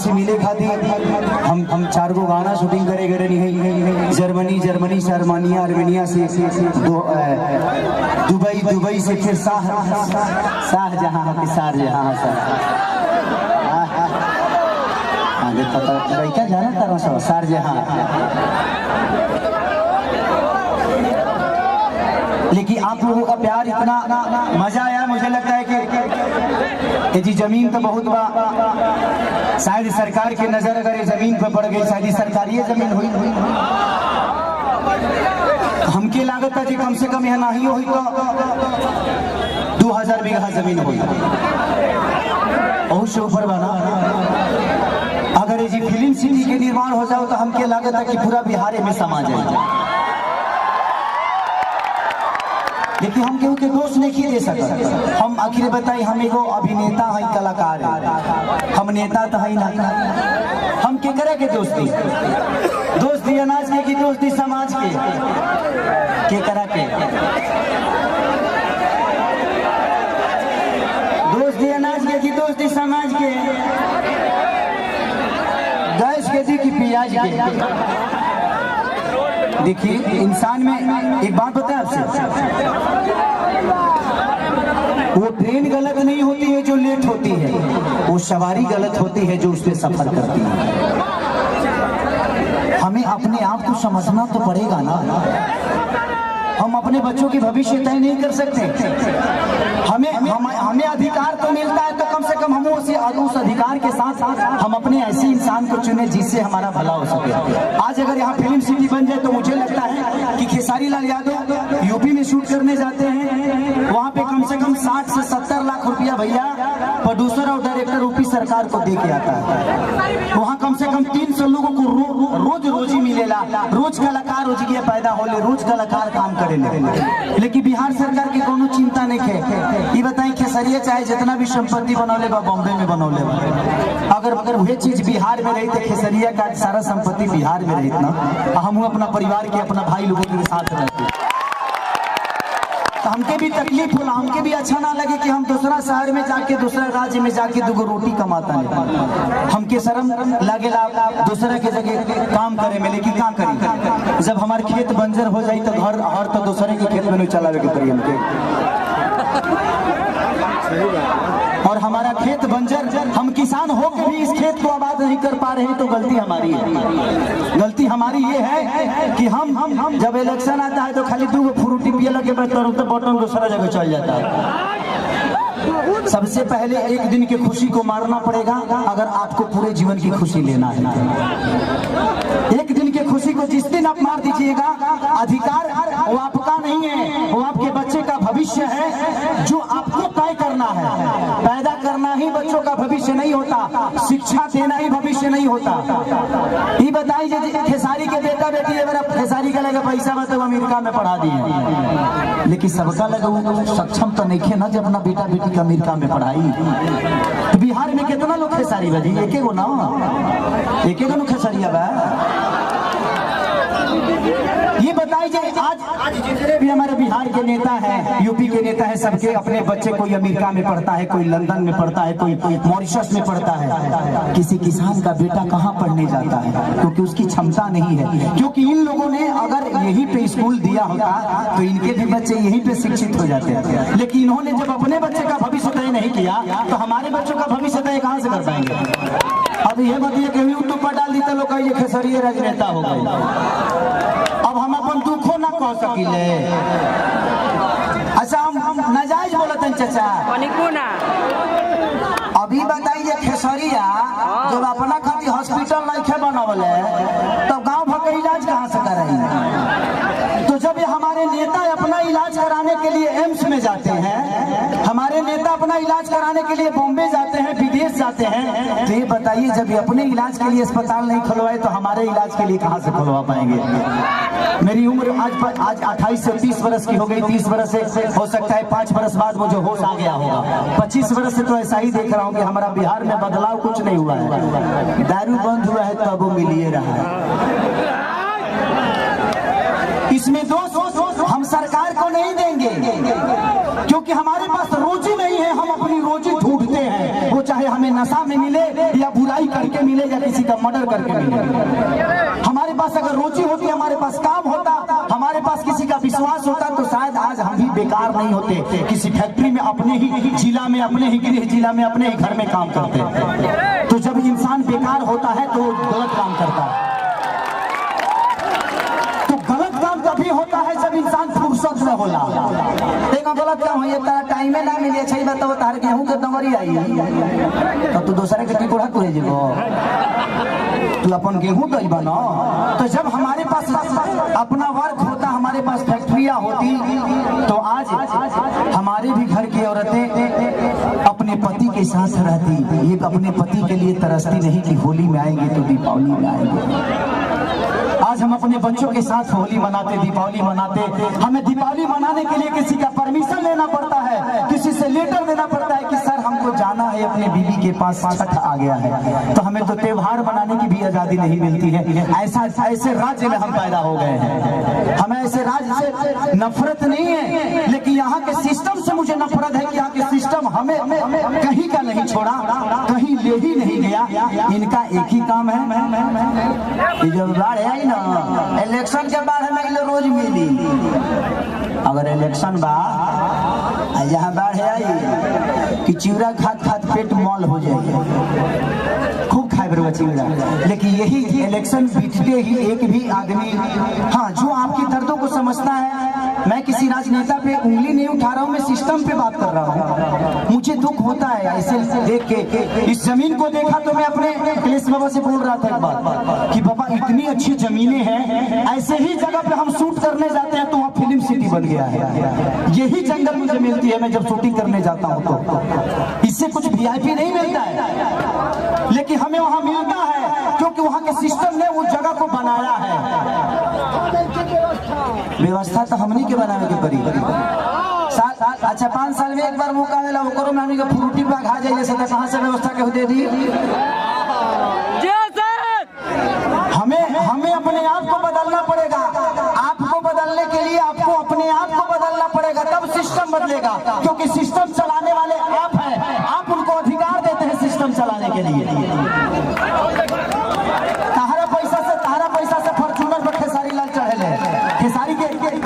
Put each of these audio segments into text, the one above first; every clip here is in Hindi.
आपसे मिले खातिर हम 4 गो गाना शूटिंग करे गए रही। जर्मनी से आर्मेनिया से दुबई से फिर शाहजहां के शारजहां क्या जाना तारा सब शारजहां। लेकिन आप लोगों का प्यार इतना मजा आया, मुझे लगता है कि जी जमीन तो बहुत बा, शायद सरकार की नजर अगर ये जमीन पर पड़ गई, शायद सरकारी जमीन हुई हमके लागत है कि कम से कम यह नहीं हुई तो 2000 बीघा जमीन हुई, बहुत से ऊपर बना। अगर ये फिल्म सिटी के निर्माण हो जाओ तो हमके लागत है कि पूरा बिहार में समा जाए। लेकिन हम केहू के दोष नहीं दे सकते। हम आखिर बताई, हम एगो अभिनेता है, कलाकार है, हम नेता तो है ना। हम के करे के दोस्ती अनाज के की दोस्ती समाज के करा के दोस्ती अनाज के की दोस्ती समाज के, गैस के दी की प्याज के। देखिए इंसान में एक बात बताए आपसे, वो ट्रेन गलत नहीं होती है जो लेट होती है, वो सवारी गलत होती है जो उसमें सफर करती है। हमें अपने आप को समझना तो पड़ेगा ना। हम अपने बच्चों की भविष्य तय नहीं कर सकते। हमें अधिकार तो मिलता है तो कम से कम हम उस अधिकार के साथ हम अपने ऐसे इंसान को चुने जिससे हमारा भला हो सके। आज अगर यहाँ फिल्म सिटी बन जाए तो मुझे लगता है कि खेसारी लाल यादव यूपी में शूट करने जाते हैं, वहाँ पे कम से कम 60 से 70 लाख रुपया भैया प्रोड्यूसर और डायरेक्टर यूपी सरकार को दे के आता है। वहाँ कम से कम 300 लोगों को रोजी मिलेला, रोज कलाकार रोजगार पैदा होले, रोज कलाकार काम करे। लेकिन बिहार सरकार की कोनो चिंता नहीं है। ये बताएं खेसरिया चाहे जितना भी संपत्ति बनौले बा बॉम्बे में बनौले बा, अगर वह चीज बिहार में रही तो खेसरिया का सारा संपत्ति बिहार में रही ना, हम अपना परिवार के अपना भाई लोगों के साथ रहते तो हमके भी तकलीफ होला, हमके भी अच्छा ना लगे कि हम दूसरा शहर में जाके दूसरा राज्य में जाके 2 रोटी कमाता है। हमके शर्म लागेला दूसरा के जगह काम करे में, लेकिन काम करी जब हमारे खेत बंजर हो जाए तो घर हर तो दूसरे के खेत में नहीं चलावे के पड़ी हमके। और हमारा खेत बंजर, हम किसान हो के भी इस खेत को आबाद नहीं कर पा रहे हैं तो गलती हमारी है। गलती हमारी ये है कि हम जब इलेक्शन आता है तो खाली 2 फ्रूटी पिए लगे तो बटन दूसरा जगह चल जाता है। सबसे पहले एक दिन की खुशी को मारना पड़ेगा अगर आपको पूरे जीवन की खुशी लेना है। एक दिन की खुशी को जिस दिन आप मार दीजिएगा, अधिकार वो आपका नहीं है, वो आपके बच्चे का भविष्य है जो आपको तय करना है। पैदा करना ही बच्चों का भविष्य नहीं होता, शिक्षा देना ही भविष्य नहीं होता। ये बताइए खेसारी के बेटा बेटी अगर आप खेसारी का लगा पैसा मतलब अमेरिका में पढ़ा दिए, लेकिन सबका लगा सक्षम तो नहीं है ना जब अपना बेटा बेटी का अमेरिका में पढ़ाई। तो बिहार में कितना लोग खेसारी बजी, एक गो ना, एक खेसारिया बा। ये बताइए आज जितने भी हमारे बिहार के नेता हैं, यूपी के नेता हैं, सबके अपने बच्चे कोई अमेरिका में पढ़ता है, कोई लंदन में पढ़ता है, कोई मॉरिशस में पढ़ता है। किसी किसान का बेटा कहाँ पढ़ने जाता है क्योंकि उसकी क्षमता नहीं है। क्योंकि इन लोगों ने अगर यहीं पे स्कूल दिया होता तो इनके भी बच्चे यहीं पे शिक्षित हो जाते हैं। लेकिन इन्होंने जब अपने बच्चे का भविष्य तय नहीं किया तो हमारे बच्चों का भविष्य तय कहाँ से कर पाएंगे। अब ये बताइए कि यूट्यूब पर डाल दी तो लोग ये खेसरिया राजनेता हो गए। अब हम अपन दुखो ना कह सकिले। अच्छा हम नाजायज बोलत हैं चाचा, अभी बताइए खेसरिया जब अपना खातिर हॉस्पिटल नहीं बनवले तब गांव भर का इलाज कहाँ से कराएंगे। तो जब ये हमारे नेता अपना इलाज कराने के लिए एम्स में जाते हैं, हमारे नेता अपना इलाज कराने के लिए बॉम्बे जाते हैं, विदेश जाते हैं, तो ये बताइए जब ये अपने इलाज के लिए अस्पताल नहीं खुलवाए तो हमारे इलाज के लिए कहाँ से खुलवा पाएंगे। मेरी उम्र आज 28 से 30 वर्ष की हो गई, 30 वर्ष से हो सकता है 5 वर्ष बाद मुझे होश आ गया होगा। 25 वर्ष से तो ऐसा ही देख रहा हूँ कि हमारा बिहार में बदलाव कुछ नहीं हुआ है। दारू बंद हुआ है तब वो मिलिए रहा है। इसमें दोष हम सरकार को नहीं देंगे क्योंकि हमारे पास रोजी नहीं है, हम अपनी रोजी ढूंढते हैं। वो चाहे हमें नशा में मिले या बुराई करके मिले, का मर्डर करके मिले। हमारे पास अगर रुचि होती, हमारे पास काम होता, हमारे पास किसी का विश्वास होता, तो शायद आज हम भी बेकार नहीं होते, किसी फैक्ट्री में अपने ही जिला में, अपने ही गृह जिला में, अपने ही घर में काम करते। तो जब इंसान बेकार होता है तो गलत काम करता है। तो गलत काम तभी होता है जब इंसान फुर्सत में होला। देखो गलत काम है, तारा टाइम ना मिले छै, बताओ तार गेहूं के दंगरी आई तब तो दूसरे के टिकोड़ा करे जेबो, तू अपन गेहूं दई बना। तो जब हमारे पास अपना वर्क होता, हमारे पास फैक्ट्रियां होती, तो आज हमारे भी घर की औरतें अपने पति के साथ रहती। ये अपने पति के लिए तरसती नहीं कि होली में आएंगे तो दीपावली में आएंगे। आज हम अपने बच्चों के साथ होली मनाते, दीपावली मनाते। हमें दीपावली मनाने के लिए किसी का परमिशन लेना पड़ता है, किसी से लेटर देना पड़ता है कि सर हमको जाना है अपने बीवी के पास, छठ आ गया है। तो हमें तो त्योहार मनाने की भी आजादी नहीं मिलती है। ऐसे राज्य में हम पैदा हो गए हैं। हमें ऐसे राज्य से नफरत नहीं है, लेकिन यहाँ के सिस्टम से मुझे नफरत है कि यहाँ के सिस्टम हमें कहीं का नहीं छोड़ा, कहीं ले ही नहीं गया। इनका एक ही काम है, जब बाढ़ आई ना, इलेक्शन के बाद हमें रोज मिली। अगर इलेक्शन बा यहाँ बाढ़ आई कि चिवड़ा खात खात पेट मॉल हो जाए, खूब खाए बरुआ चिवड़ा। लेकिन यही इलेक्शन बीतते ही एक भी आदमी, हाँ, जो आपकी दर्दों को समझता है, मैं किसी राजनेता पे उंगली नहीं उठा रहा हूँ, मैं सिस्टम पे बात कर रहा हूँ। मुझे दुख होता है ऐसे देख के। इस जमीन को देखा तो मैं अपने अखिलेश बाबा से बोल रहा था एक बात कि बाबा इतनी अच्छी जमीनें हैं, ऐसे ही जगह पे हम शूट करने जाते हैं तो वहाँ फिल्म सिटी बन गया है। यही जंगल मुझे मिलती है मैं जब शूटिंग करने जाता हूँ, तो इससे कुछ वीआईपी नहीं मिलता है, लेकिन हमें वहाँ मिलता है क्योंकि वहाँ के सिस्टम ने उस जगह को बनाया है। व्यवस्था तो हमनी के बनाने के पड़ी। अच्छा 5 साल में एक बार मौका मिला, वो करो में फ्रूटी बाग आ जाइए, तो कहाँ से व्यवस्था के दे दी। हमें अपने आप को बदलना पड़ेगा। आपको बदलने के लिए आपको अपने आप को बदलना पड़ेगा, तब सिस्टम बदलेगा। क्योंकि सिस्टम चलाने वाले आप हैं, आप उनको अधिकार देते हैं सिस्टम चलाने के लिए। तारा पैसा से फॉर्च्यूनर पर खेसारी लाल चढ़े,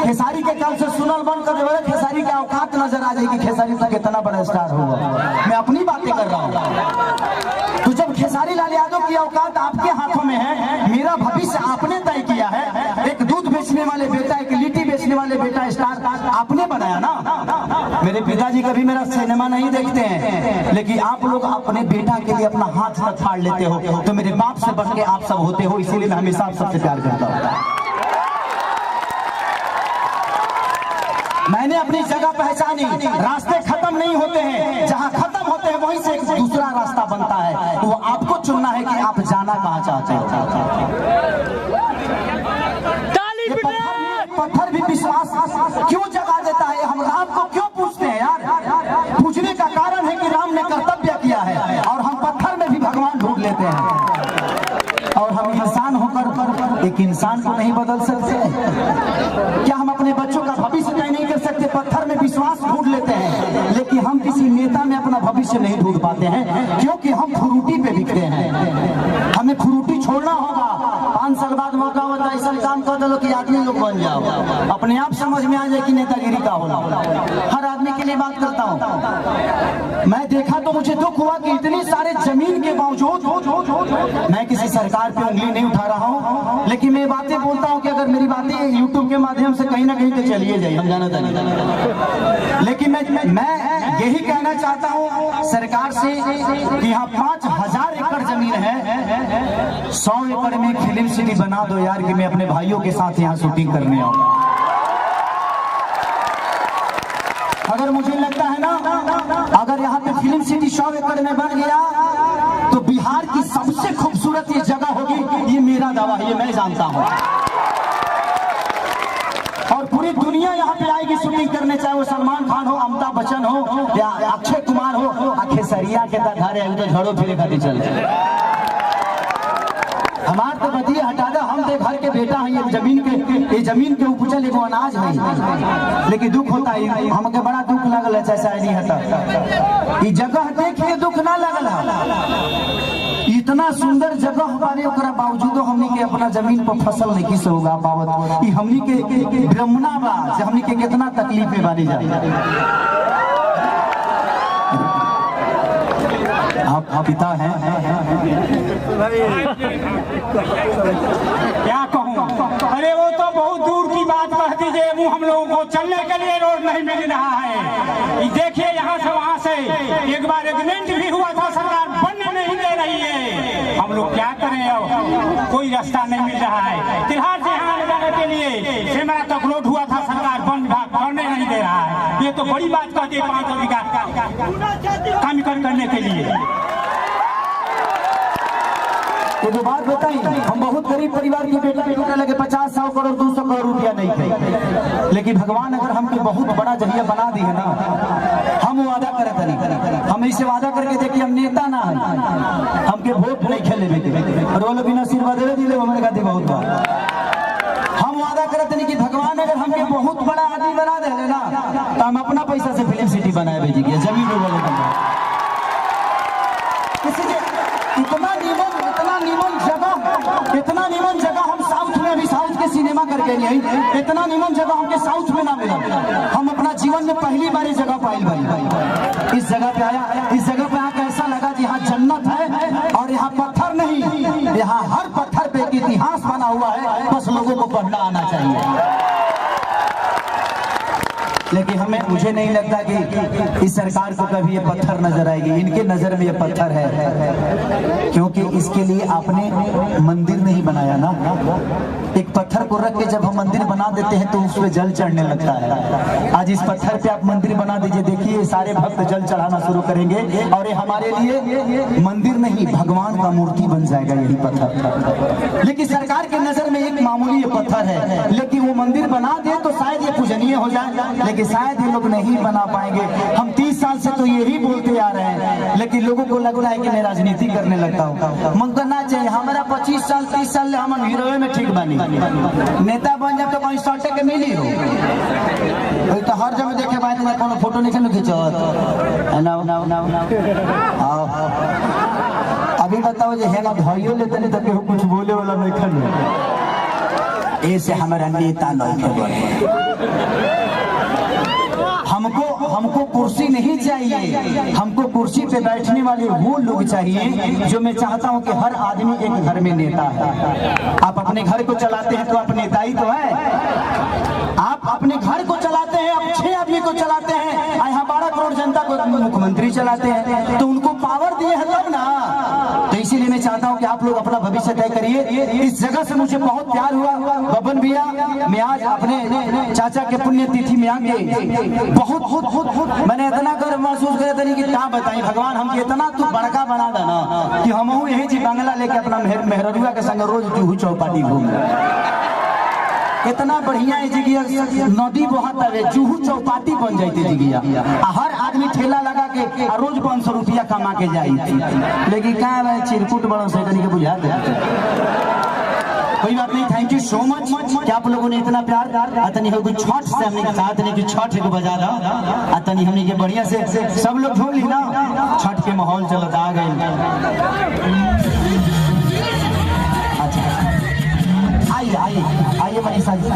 खेसारी के काम से सुनल बंद कर देवे, खेसारी का औकात नजर आ जाएगी, खेसारी तक कितना बड़ा स्टार होगा। मैं अपनी बातें कर रहा हूँ। तो जब खेसारी लाल यादव की औकात आपके हाथों में है, मेरा भविष्य आपने तय किया है। एक दूध बेचने वाले बेटा, एक लिट्टी बेचने वाले बेटा स्टार आपने बनाया ना। मेरे पिताजी कभी मेरा सिनेमा नहीं देखते हैं, लेकिन आप लोग अपने बेटा के लिए अपना हाथ तक फाड़ लेते हो। तो मेरे बाप से बढ़ के आप सब होते हो, इसीलिए मैं हमेशा आप सबसे प्यार करता हूँ। मैंने अपनी जगह पहचानी। रास्ते खत्म नहीं होते हैं, जहाँ खत्म होते हैं वहीं से एक दूसरा रास्ता बनता है। वो आपको चुनना है कि आप जाना कहाँ चाहते हो। पत्थर भी विश्वास क्यों जगा देता है? हम राम को क्यों पूछते हैं यार? पूछने का कारण है कि राम ने कर्तव्य किया है, और हम पत्थर में भी भगवान ढूंढ लेते हैं। और हम इंसान होकर एक इंसान को नहीं बदल सकते? क्या हम अपने बच्चों का भविष्य तय नहीं कर सकते? पत्थर में विश्वास ढूंढ लेते हैं, लेकिन हम किसी नेता में अपना भविष्य नहीं ढूंढ पाते हैं, क्योंकि हम फ्रूटी पे बिकते हैं। हमें फ्रूटी छोड़ना होगा। 5 साल बाद मौका होता है, ऐसा काम कर दो कि आदमी लोग बन जाओ, अपने आप समझ में आ जाए कि नेतागिरी का होला। हर आदमी के लिए बात करता हूँ। मैं देखा तो मुझे दुख हुआ कि इतनी सारे जमीन के बावजूद, मैं किसी सरकार पे उंगली नहीं उठा रहा हूँ, लेकिन मैं बातें बोलता हूँ कि अगर मेरी बातें यूट्यूब के माध्यम से कहीं ना कहीं तो चलिए जाए, हम जाना था। लेकिन मैं यही कहना चाहता हूँ सरकार से कि यहाँ 5000 एकड़ जमीन है, 100 एकड़ में फिल्म सिटी बना दो यार, कि मैं अपने भाइयों के साथ यहाँ शूटिंग करने आऊँ। अगर मुझे लगता है ना, अगर यहाँ पे फिल्म सिटी 100 एकड़ में बन गया तो बिहार की सबसे खूबसूरत ये जगह होगी, ये मेरा दावा है, ये मैं जानता हूँ। और पूरी दुनिया यहाँ पे आएगी शूटिंग करने, चाहे वो सलमान खान हो, अमिताभ बच्चन हो, या अक्षय कुमार हो। खेसरिया के घर तो झड़ो फिरे खाती चल हमार तो बतिया हटा दे, हम दे घर के बेटा है, ये जमीन के उपजल एगो अनाज है। लेकिन दुख होता है, हमके बड़ा दुख लगल है, चाहे नहीं हटा। ये जगह देख के दुख ना लगल है, इतना इतना सुंदर जगह बारे ओकरा बावजूदो हमनी के अपना जमीन पर फसल नहीं किस होगा पावत। ई हमनी के ब्रह्मणा बा जे हमनी के कितना तकलीफ में बानी जा। आप पिता हैं क्या कहूँ। अरे वो तो बहुत दूर की बात कह दीजिए, वो हम लोगों को चलने के लिए रोड नहीं मिल रहा है। देखिए यहाँ से वहाँ से एक बार एग्रीमेंट भी हुआ था, सरकार बनने नहीं दे रही है। हम लोग क्या करें, अब कोई रास्ता नहीं मिल रहा है। तिल्हार से यहाँ जाने के लिए सेमरा तक रोड हुआ था, सरकार वन विभाग बनने नहीं दे रहा है। ये तो बड़ी बात कह दी 5 बीघा काम करने के लिए। तो जो बात बताई, हम बहुत गरीब परिवार के बेटा बेटा लगे 50-100 करोड़ 200 करोड़ रुपया नहीं थे, लेकिन भगवान अगर हमके बहुत बड़ा जरिया बना दी है ना, हम वादा करे नहीं। हम ऐसे वादा करके देखिए हम नेता ना है, हमके वोट नहीं खेले लेके और वो लोग बिना आशीर्वाद दे दिले हमारे खातिर बहुत बात। हम वादा करते नहीं कि भगवान अगर हमके बहुत बड़ा आदमी बना दे ना, तो हम अपना पैसा से फिल्म सिटी बनाए भेजिए जमीन वाले इतना नीमन जगह हम साउथ में अभी साउथ के सिनेमा करके नहीं, इतना नीमन जगह हमके साउथ में ना मिला। हम अपना जीवन में पहली बार इस जगह पाइल भाई, इस जगह पे आया, इस जगह पे आकर ऐसा लगा कि यहाँ जन्नत है और यहाँ पत्थर नहीं, यहाँ हर पत्थर पे एक इतिहास बना हुआ है, बस लोगों को पढ़ना आना चाहिए। लेकिन मुझे नहीं लगता कि इस सरकार को कभी ये पत्थर नजर आएगी। इनके नजर में ये पत्थर है, क्योंकि इसके लिए आपने मंदिर नहीं बनाया ना। एक पत्थर को रख के जब हम मंदिर बना देते हैं तो उसमें जल चढ़ने लगता है। आज इस पत्थर पे आप मंदिर बना दीजिए, देखिए सारे भक्त जल चढ़ाना शुरू करेंगे और ये हमारे लिए मंदिर नहीं भगवान का मूर्ति बन जाएगा यही पत्थर। लेकिन सरकार के नजर में एक मामूली ये पत्थर है, लेकिन वो मंदिर बना दे तो शायद ये पूजनीय हो जाए, लेकिन शायद ये लोग नहीं बना पाएंगे। हम 30 साल से तो यही बोलते आ रहे हैं, लेकिन लोगों को लग रहा है कि मैं राजनीति करने लगता हूँ। मन करना चाहिए हमारा 25 साल 30 साल हम हीरो में ठीक बनी, नेता बन जाए तो कहीं सटे के मिली हो तो हर जगह देखे बात कोनो फोटो नहीं खींचत। अभी बताओ जे है ना भाइयों लेते नहीं तो केहू कुछ बोले वाला नहीं खन, ऐसे हमारा नेता नहीं बने। हमको कुर्सी नहीं चाहिए, हमको कुर्सी पे बैठने वाले वो लोग चाहिए जो मैं चाहता हूं कि हर आदमी एक घर में नेता है। आप अपने घर को चलाते हैं तो आप नेता ही तो है। आप अपने घर को चलाते हैं, आप 6 आदमी को चलाते हैं, यहाँ 12 करोड़ जनता को मुख्यमंत्री चलाते हैं, तो उनको पावर दिए है तब ना। तो इसीलिए मैं चाहता हूं कि आप लोग अपना भविष्य तय करिए। इस जगह से मुझे बहुत प्यार हुआ बबन भैया, मैं आज अपने चाचा के पुण्यतिथि में आके बहुत मैंने इतना गर्व महसूस किया था कि क्या बताई। भगवान हमके इतना तो बड़का बना देना कि हम यही जी बंगला लेके अपना मेहरुआ के संग रोज जूहू चौपाटी घूम, इतना बढ़िया है जिगिया नदी बहत है, जूहू चौपाटी बन जाती जिगिया, हर आदमी ठेला लगा के रोज 500 रुपया कमा के जाती। लेकिन क्या चिरकुट बड़ा से के बुझा दे। कोई बात नहीं, थैंक यू सो मच कि आप लोगों ने इतना प्यार अतनी हो छठ से हमने साथ नहीं कि छठ को बजा रहा अतनी हमने के बढ़िया से सब लोग झूम ली ना, छठ के माहौल चलता आ गए। अच्छा आइए आइए आइए मनीषा जी।